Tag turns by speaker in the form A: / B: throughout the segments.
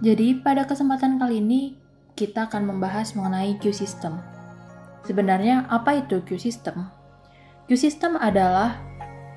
A: Jadi pada kesempatan kali ini kita akan membahas mengenai Q-System. Sebenarnya apa itu Q-System? Q-System adalah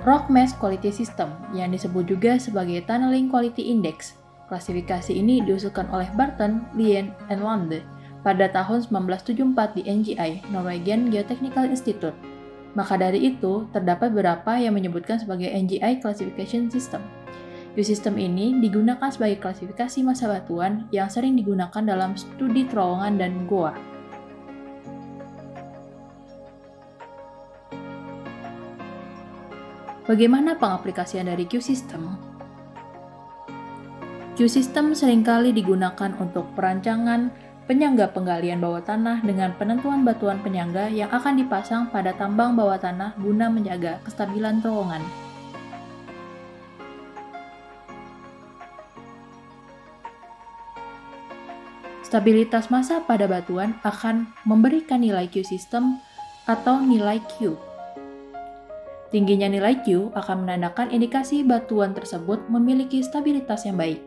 A: Rock Mass Quality System yang disebut juga sebagai Tunneling Quality Index. Klasifikasi ini diusulkan oleh Barton, Lien, and Lande pada tahun 1974 di NGI, Norwegian Geotechnical Institute. Maka dari itu, terdapat beberapa yang menyebutkan sebagai NGI Classification System. Q-System ini digunakan sebagai klasifikasi massa batuan yang sering digunakan dalam studi terowongan dan goa. Bagaimana pengaplikasian dari Q-System? Q-System seringkali digunakan untuk perancangan penyangga penggalian bawah tanah dengan penentuan batuan penyangga yang akan dipasang pada tambang bawah tanah guna menjaga kestabilan terowongan. Stabilitas massa pada batuan akan memberikan nilai Q-System atau nilai Q. Tingginya nilai Q akan menandakan indikasi batuan tersebut memiliki stabilitas yang baik.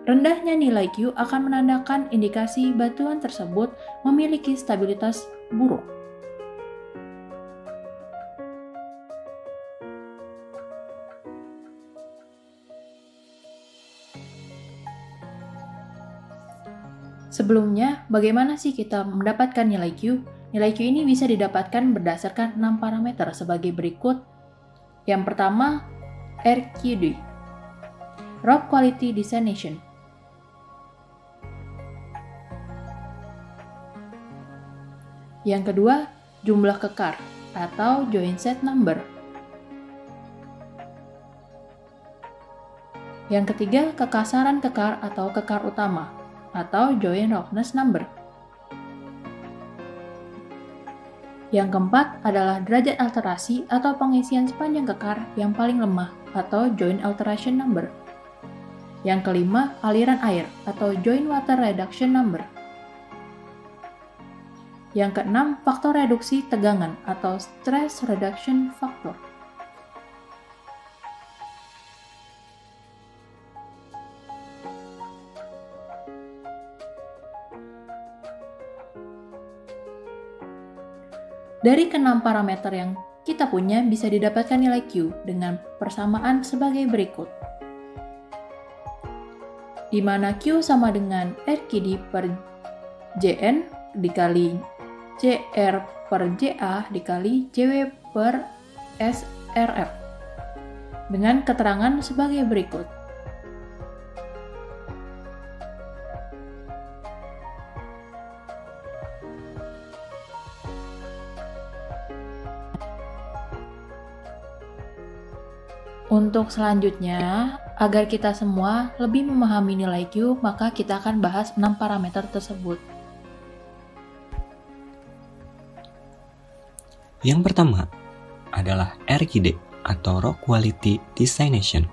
A: Rendahnya nilai Q akan menandakan indikasi batuan tersebut memiliki stabilitas buruk. Sebelumnya, bagaimana sih kita mendapatkan nilai Q? Nilai Q ini bisa didapatkan berdasarkan 6 parameter sebagai berikut. Yang pertama, RQD, Rock Quality Designation. Yang kedua, jumlah kekar atau joint set number. Yang ketiga, kekasaran kekar atau kekar utama atau joint roughness number. Yang keempat adalah derajat alterasi atau pengisian sepanjang kekar yang paling lemah atau joint alteration number. Yang kelima, aliran air atau joint water reduction number. Yang keenam, faktor reduksi tegangan atau stress reduction factor. Dari keenam parameter yang kita punya bisa didapatkan nilai Q dengan persamaan sebagai berikut. Di mana Q sama dengan RQD per Jn dikali Cr per Ja dikali Jw per Srf. Dengan keterangan sebagai berikut. Untuk selanjutnya, agar kita semua lebih memahami nilai Q, maka kita akan bahas 6 parameter tersebut.
B: Yang pertama adalah RQD atau Rock Quality Designation.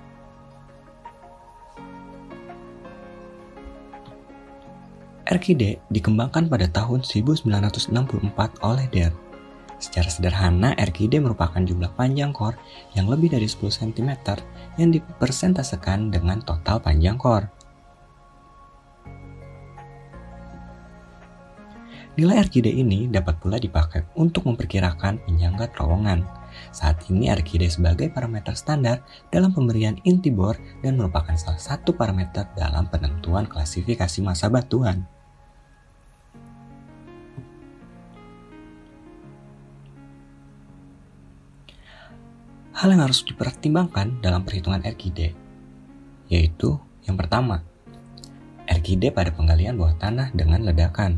B: RQD dikembangkan pada tahun 1964 oleh Der. Secara sederhana, RQD merupakan jumlah panjang core yang lebih dari 10 cm yang dipersentasekan dengan total panjang core. Nilai RQD ini dapat pula dipakai untuk memperkirakan penyangga terowongan. Saat ini RQD sebagai parameter standar dalam pemberian inti bor dan merupakan salah satu parameter dalam penentuan klasifikasi massa batuan. Hal yang harus dipertimbangkan dalam perhitungan RQD, yaitu yang pertama, RQD pada penggalian bawah tanah dengan ledakan.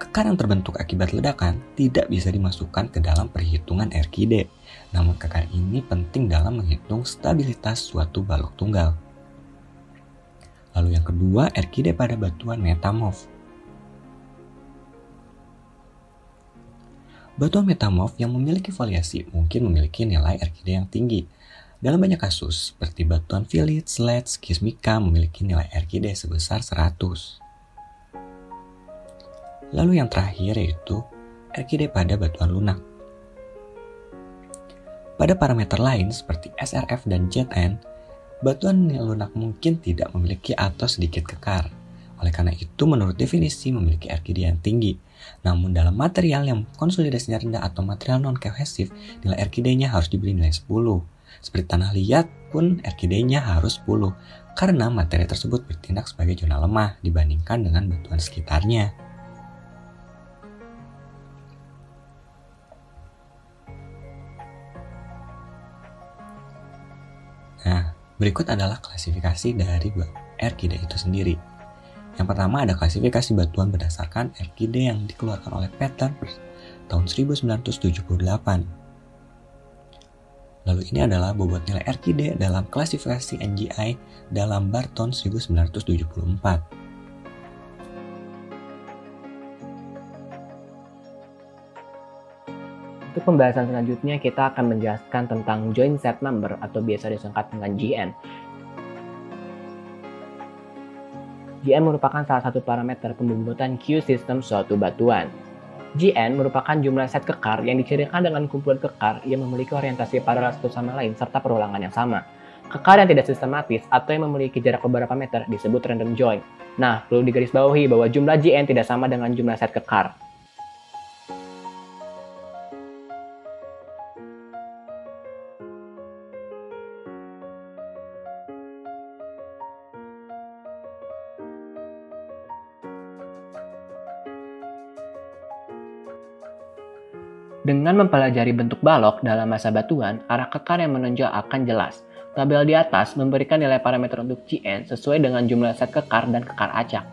B: Kekar yang terbentuk akibat ledakan tidak bisa dimasukkan ke dalam perhitungan RQD, namun kekar ini penting dalam menghitung stabilitas suatu balok tunggal. Lalu yang kedua, RQD pada batuan metamorf. Batuan metamorf yang memiliki foliasi mungkin memiliki nilai RQD yang tinggi. Dalam banyak kasus, seperti batuan fillit, slate, skismika memiliki nilai RQD sebesar 100. Lalu yang terakhir yaitu RQD pada batuan lunak. Pada parameter lain seperti SRF dan Zn, batuan lunak mungkin tidak memiliki atau sedikit kekar. Oleh karena itu, menurut definisi memiliki RKD yang tinggi. Namun dalam material yang konsolidasinya rendah atau material non-kohesif, nilai RKD-nya harus diberi nilai 10. Seperti tanah liat pun RKD-nya harus 10, karena materi tersebut bertindak sebagai zona lemah dibandingkan dengan batuan sekitarnya. Nah, berikut adalah klasifikasi dari RKD itu sendiri. Yang pertama ada klasifikasi batuan berdasarkan RKD yang dikeluarkan oleh Pattern tahun 1978. Lalu ini adalah bobot nilai RKD dalam klasifikasi NGI dalam Barton 1974.
C: Untuk pembahasan selanjutnya, kita akan menjelaskan tentang joint set number atau biasa disingkat dengan JN. JN merupakan salah satu parameter pembobotan Q sistem suatu batuan. JN merupakan jumlah set kekar yang dicirikan dengan kumpulan kekar yang memiliki orientasi paralel satu sama lain serta perulangan yang sama. Kekar yang tidak sistematis atau yang memiliki jarak beberapa meter disebut random joint. Nah, perlu digarisbawahi bahwa jumlah JN tidak sama dengan jumlah set kekar. Dengan mempelajari bentuk balok dalam masa batuan, arah kekar yang menonjol akan jelas. Tabel di atas memberikan nilai parameter untuk JN sesuai dengan jumlah set kekar dan kekar acak.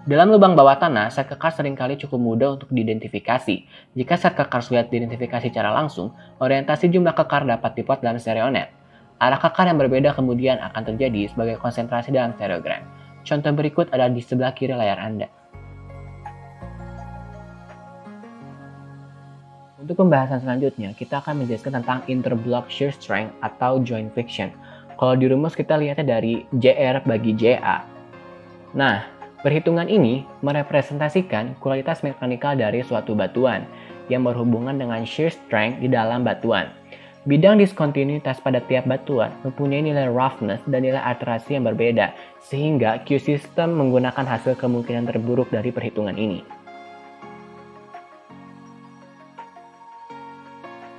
C: Dalam lubang bawah tanah, set kekar seringkali cukup mudah untuk diidentifikasi. Jika set kekar sulit diidentifikasi secara langsung, orientasi jumlah kekar dapat diplot dalam stereonet. Arah kekar yang berbeda kemudian akan terjadi sebagai konsentrasi dalam stereogram. Contoh berikut ada di sebelah kiri layar Anda. Untuk pembahasan selanjutnya, kita akan menjelaskan tentang interblock shear strength atau joint friction. Kalau di rumus kita lihatnya dari JR bagi JA. Nah, perhitungan ini merepresentasikan kualitas mekanikal dari suatu batuan yang berhubungan dengan shear strength di dalam batuan. Bidang diskontinuitas pada tiap batuan mempunyai nilai roughness dan nilai alterasi yang berbeda, sehingga Q system menggunakan hasil kemungkinan terburuk dari perhitungan ini.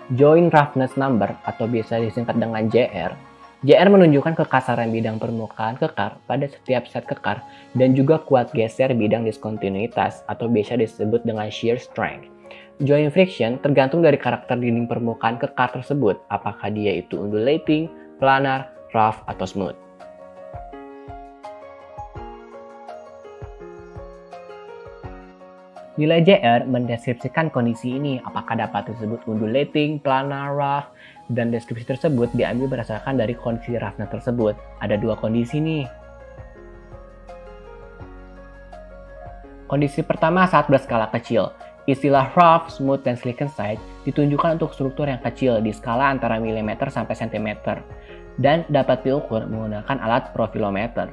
C: Joint roughness number atau biasa disingkat dengan JR. JR menunjukkan kekasaran bidang permukaan kekar pada setiap set kekar dan juga kuat geser bidang diskontinuitas atau biasa disebut dengan shear strength. Joint friction tergantung dari karakter dinding permukaan kekar tersebut, apakah dia itu undulating, planar, rough, atau smooth. Nilai JR mendeskripsikan kondisi ini, apakah dapat disebut undulating, planar, rough, dan deskripsi tersebut diambil berdasarkan dari kondisi roughness tersebut. Ada dua kondisi nih. Kondisi pertama saat berskala kecil. Istilah rough, smooth, dan silicon side ditunjukkan untuk struktur yang kecil di skala antara milimeter sampai sentimeter dan dapat diukur menggunakan alat profilometer.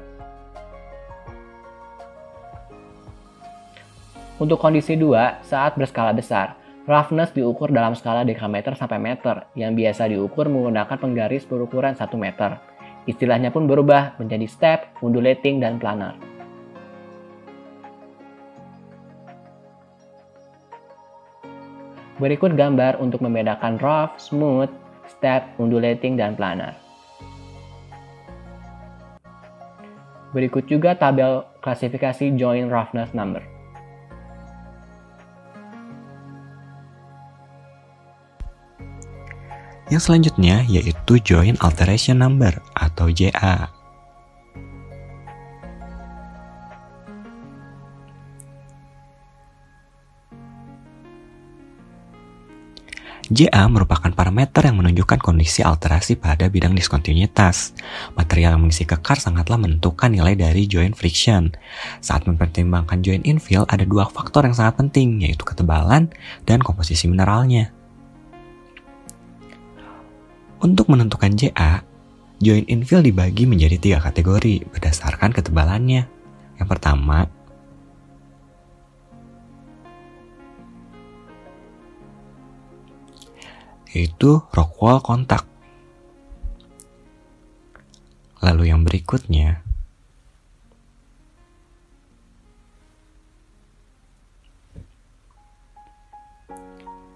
C: Untuk kondisi 2, saat berskala besar, roughness diukur dalam skala dekameter sampai meter, yang biasa diukur menggunakan penggaris berukuran 1 meter. Istilahnya pun berubah menjadi step, undulating, dan planar. Berikut gambar untuk membedakan rough, smooth, step, undulating, dan planar. Berikut juga tabel klasifikasi joint roughness number.
B: Yang selanjutnya yaitu Joint Alteration Number atau JA. JA merupakan parameter yang menunjukkan kondisi alterasi pada bidang diskontinuitas. Material yang mengisi kekar sangatlah menentukan nilai dari joint friction. Saat mempertimbangkan joint infill, ada dua faktor yang sangat penting, yaitu ketebalan dan komposisi mineralnya. Untuk menentukan JA, joint infill dibagi menjadi 3 kategori berdasarkan ketebalannya. Yang pertama, yaitu rock wall contact. Lalu yang berikutnya,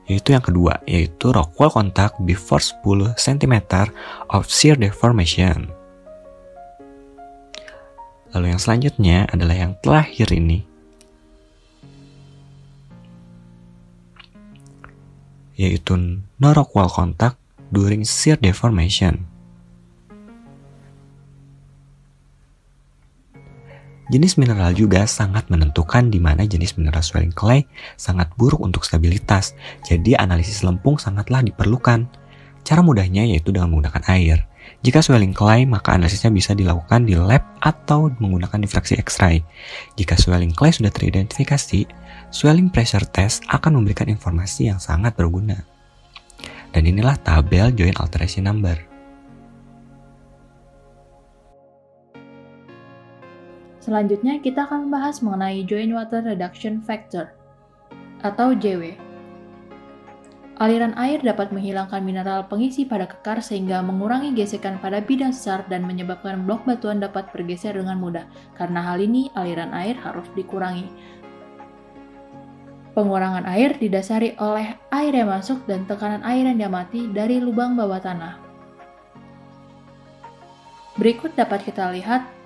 B: yaitu yang kedua, yaitu rock wall contact before 10 cm of shear deformation. Lalu yang selanjutnya adalah yang terakhir ini, yaitu no rock wall contact during shear deformation. Jenis mineral juga sangat menentukan di mana jenis mineral swelling clay sangat buruk untuk stabilitas, jadi analisis lempung sangatlah diperlukan. Cara mudahnya yaitu dengan menggunakan air. Jika swelling clay, maka analisisnya bisa dilakukan di lab atau menggunakan difraksi X-ray. Jika swelling clay sudah teridentifikasi, swelling pressure test akan memberikan informasi yang sangat berguna. Dan inilah tabel joint alteration number.
A: Selanjutnya, kita akan membahas mengenai Joint Water Reduction Factor, atau JW. Aliran air dapat menghilangkan mineral pengisi pada kekar sehingga mengurangi gesekan pada bidang sesar dan menyebabkan blok batuan dapat bergeser dengan mudah. Karena hal ini, aliran air harus dikurangi. Pengurangan air didasari oleh air yang masuk dan tekanan air yang diamati dari lubang bawah tanah. Berikut dapat kita lihat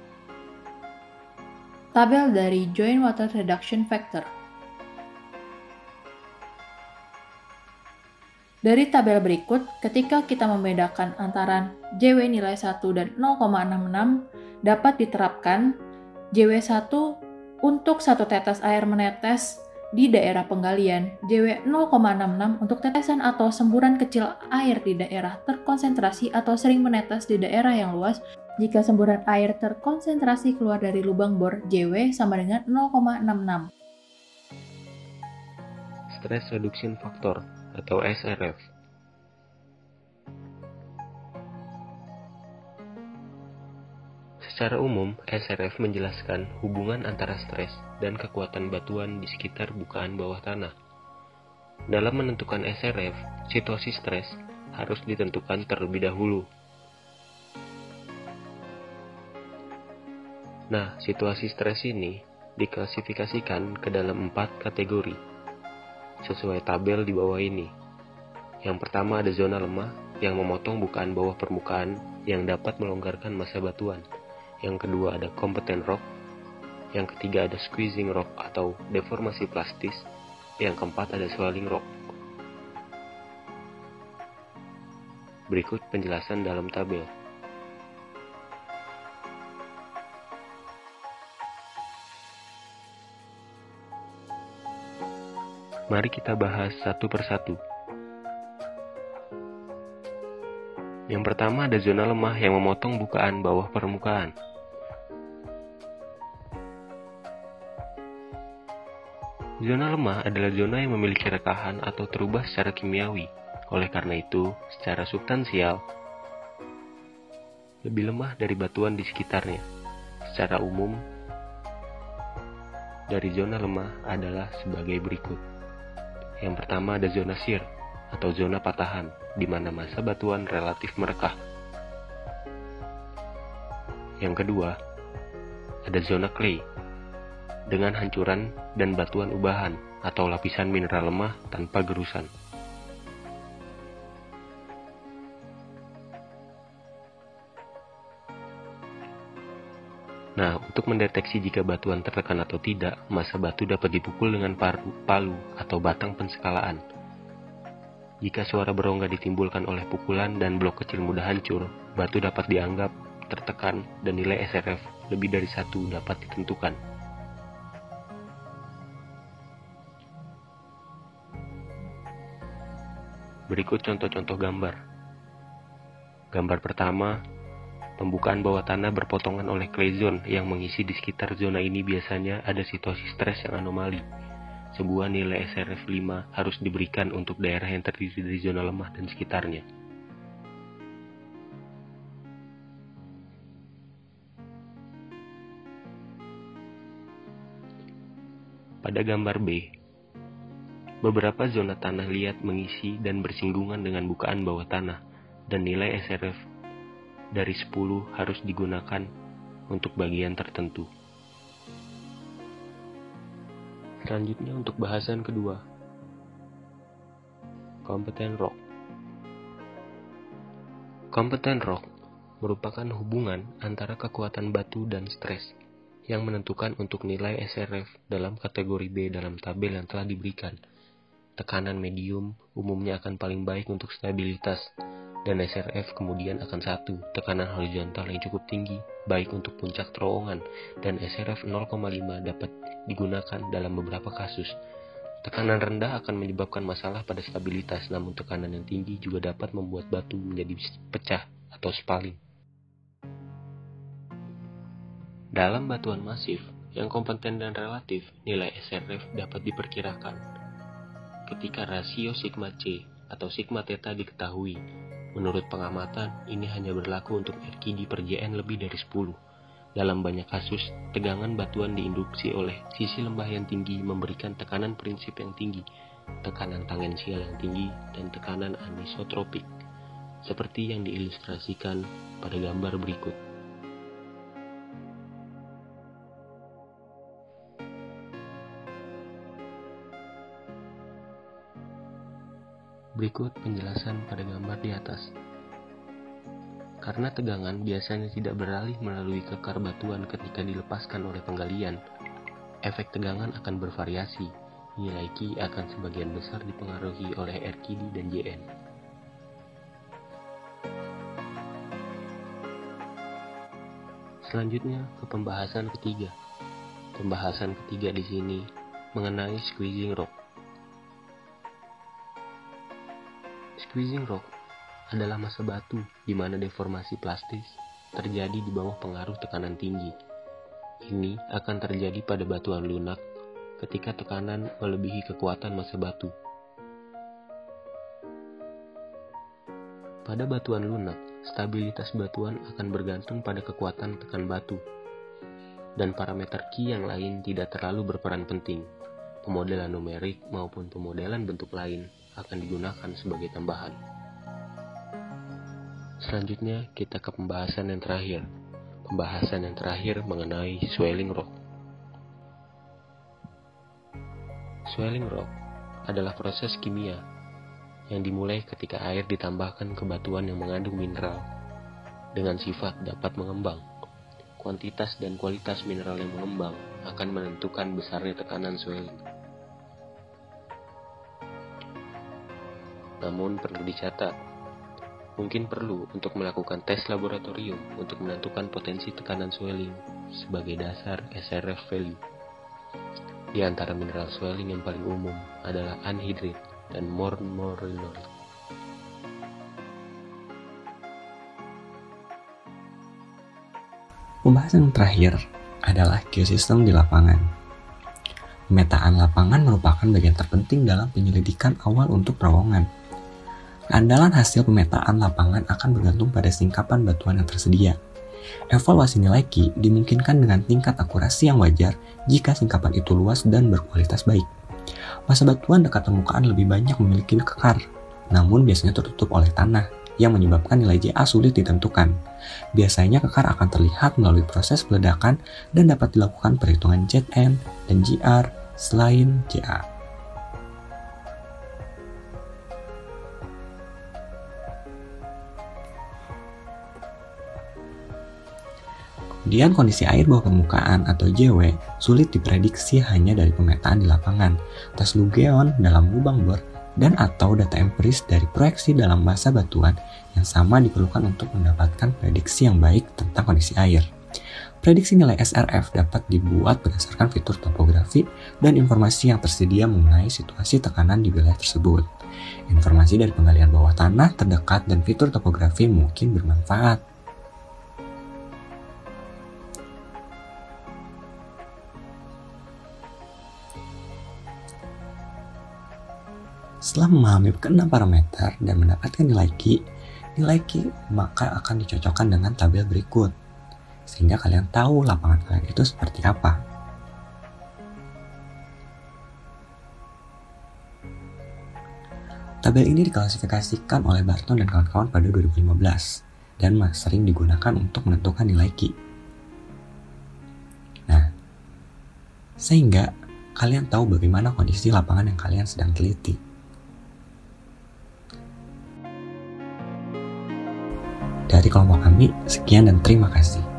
A: tabel dari Joint Water Reduction Factor. Dari tabel berikut, ketika kita membedakan antara JW nilai 1 dan 0,66, dapat diterapkan JW1 untuk 1 tetes air menetes di daerah penggalian, JW 0,66 untuk tetesan atau semburan kecil air di daerah terkonsentrasi atau sering menetes di daerah yang luas. Jika semburan air terkonsentrasi keluar dari lubang bor, JW sama dengan 0,66.
D: Stress Reduction Factor atau SRF. Secara umum, SRF menjelaskan hubungan antara stres dan kekuatan batuan di sekitar bukaan bawah tanah. Dalam menentukan SRF, situasi stres harus ditentukan terlebih dahulu. Nah, situasi stres ini diklasifikasikan ke dalam 4 kategori, sesuai tabel di bawah ini. Yang pertama ada zona lemah yang memotong bukaan bawah permukaan yang dapat melonggarkan massa batuan. Yang kedua ada competent rock. Yang ketiga ada squeezing rock atau deformasi plastis. Yang keempat ada swelling rock. Berikut penjelasan dalam tabel. Mari kita bahas satu persatu. Yang pertama ada zona lemah yang memotong bukaan bawah permukaan. Zona lemah adalah zona yang memiliki rekahan atau terubah secara kimiawi. Oleh karena itu, secara substansial, lebih lemah dari batuan di sekitarnya. Secara umum, dari zona lemah adalah sebagai berikut. Yang pertama ada zona shear atau zona patahan, di mana massa batuan relatif merekah. Yang kedua, ada zona clay, dengan hancuran dan batuan ubahan atau lapisan mineral lemah tanpa gerusan. Nah, untuk mendeteksi jika batuan tertekan atau tidak, massa batu dapat dipukul dengan palu atau batang penskalaan. Jika suara berongga ditimbulkan oleh pukulan dan blok kecil mudah hancur, batu dapat dianggap tertekan dan nilai SRF lebih dari 1 dapat ditentukan. Berikut contoh-contoh gambar. Gambar pertama, pembukaan bawah tanah berpotongan oleh clay zone yang mengisi di sekitar zona ini biasanya ada situasi stres yang anomali. Sebuah nilai SRF 5 harus diberikan untuk daerah yang terdiri dari zona lemah dan sekitarnya. Pada gambar B, beberapa zona tanah liat mengisi dan bersinggungan dengan bukaan bawah tanah, dan nilai SRF dari 10 harus digunakan untuk bagian tertentu. Selanjutnya untuk bahasan kedua, kompeten rock. Kompeten rock merupakan hubungan antara kekuatan batu dan stres yang menentukan untuk nilai SRF dalam kategori B dalam tabel yang telah diberikan. Tekanan medium umumnya akan paling baik untuk stabilitas, dan SRF kemudian akan 1, tekanan horizontal yang cukup tinggi, baik untuk puncak terowongan, dan SRF 0,5 dapat digunakan dalam beberapa kasus. Tekanan rendah akan menyebabkan masalah pada stabilitas, namun tekanan yang tinggi juga dapat membuat batu menjadi pecah atau spaling. Dalam batuan masif yang kompeten dan relatif, nilai SRF dapat diperkirakan ketika rasio sigma C atau sigma theta diketahui. Menurut pengamatan, ini hanya berlaku untuk RKD per JN lebih dari 10. Dalam banyak kasus, tegangan batuan diinduksi oleh sisi lembah yang tinggi memberikan tekanan prinsip yang tinggi, tekanan tangensial yang tinggi, dan tekanan anisotropik, seperti yang diilustrasikan pada gambar berikut. Berikut penjelasan pada gambar di atas. Karena tegangan biasanya tidak beralih melalui kekar batuan ketika dilepaskan oleh penggalian, efek tegangan akan bervariasi. Nilai Q akan sebagian besar dipengaruhi oleh RKD dan JN. Selanjutnya ke pembahasan ketiga. Pembahasan ketiga di sini mengenai squeezing rock. Squeezing rock adalah massa batu di mana deformasi plastis terjadi di bawah pengaruh tekanan tinggi. Ini akan terjadi pada batuan lunak ketika tekanan melebihi kekuatan massa batu. Pada batuan lunak, stabilitas batuan akan bergantung pada kekuatan tekan batu, dan parameter Q yang lain tidak terlalu berperan penting. Pemodelan numerik maupun pemodelan bentuk lain akan digunakan sebagai tambahan. Selanjutnya kita ke pembahasan yang terakhir. Pembahasan yang terakhir mengenai swelling rock. Swelling rock adalah proses kimia yang dimulai ketika air ditambahkan ke batuan yang mengandung mineral dengan sifat dapat mengembang. Kuantitas dan kualitas mineral yang mengembang akan menentukan besarnya tekanan swelling. Namun perlu dicatat, mungkin perlu untuk melakukan tes laboratorium untuk menentukan potensi tekanan swelling sebagai dasar SRF value. Di antara mineral swelling yang paling umum adalah anhidrit dan mormonite.
B: Pembahasan terakhir adalah geosistem di lapangan. Pemetaan lapangan merupakan bagian terpenting dalam penyelidikan awal untuk terowongan. Keandalan hasil pemetaan lapangan akan bergantung pada singkapan batuan yang tersedia. Evaluasi nilai Q dimungkinkan dengan tingkat akurasi yang wajar jika singkapan itu luas dan berkualitas baik. Massa batuan dekat permukaan lebih banyak memiliki kekar, namun biasanya tertutup oleh tanah, yang menyebabkan nilai JA sulit ditentukan. Biasanya kekar akan terlihat melalui proses peledakan dan dapat dilakukan perhitungan ZN dan GR selain JA. Kemudian kondisi air bawah permukaan atau JW sulit diprediksi hanya dari pemetaan di lapangan, tes Lugeon dalam lubang bor, dan atau data empiris dari proyeksi dalam massa batuan yang sama diperlukan untuk mendapatkan prediksi yang baik tentang kondisi air. Prediksi nilai SRF dapat dibuat berdasarkan fitur topografi dan informasi yang tersedia mengenai situasi tekanan di wilayah tersebut. Informasi dari penggalian bawah tanah terdekat dan fitur topografi mungkin bermanfaat. Setelah memahami keenam parameter dan mendapatkan nilai Q maka akan dicocokkan dengan tabel berikut, sehingga kalian tahu lapangan kalian itu seperti apa. Tabel ini diklasifikasikan oleh Barton dan kawan-kawan pada 2015 dan sering digunakan untuk menentukan nilai Q. Nah, sehingga kalian tahu bagaimana kondisi lapangan yang kalian sedang teliti. Dari kelompok kami, sekian dan terima kasih.